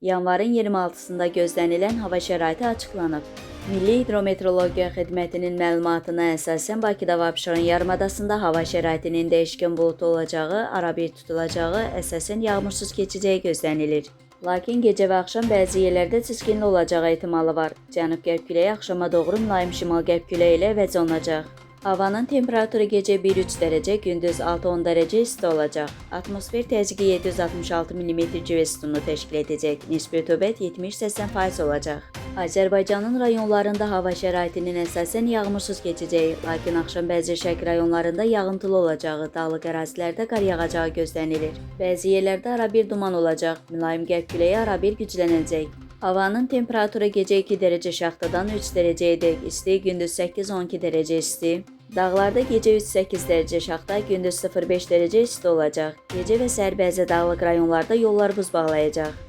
Yanvarın 26-sında gözlənilən hava şəraiti açıqlanıb. Milli Hidrometeorologiya Xidmətinin məlumatına əsasən Bakıda və Abşeron yarımadasında hava şəraitinin dəyişkən buludlu olacağı, arabir tutulacağı, əsasən yağmursuz keçəcəyi gözlənilir. Lakin gecə və axşam bəzi yerlərdə çiskinli olacağı ehtimalı var. Cənub-qərb küləyi axşama doğru mülayim şimal-qərb küləyi ilə əvəz olunacaq. Havanın temperaturu gecə 1-3 dərəcə, gündüz 6-10 dərəcə isti olacaq. Atmosfer təzyiqi 766 mm civə sütunu təşkil edəcək. Nisbi rütubət 70-80% olacaq. Azərbaycanın rayonlarında hava şəraitinin əsasən yağmursuz keçəcəyi, lakin axşam bəzi şərq rayonlarında yağıntılı olacağı, dağlıq ərazilərdə qar yağacağı gözlənilir. Bəzi yerlərdə arabir duman olacaq, mülayim qərb küləyi arabir güclənəcək. Havanın temperaturu gecə 2 dərəcə şaxtadan 3 dərəcəyədək isti, gündüz 8-12 dərəcə isti. Dağlarda gecə 3-8 dərəcə şaxta, gündüz 0-5 dərəcə isti olacaq. Gecə və səhər bəzi dağlıq rayonlarda yollar buz bağlayacaq.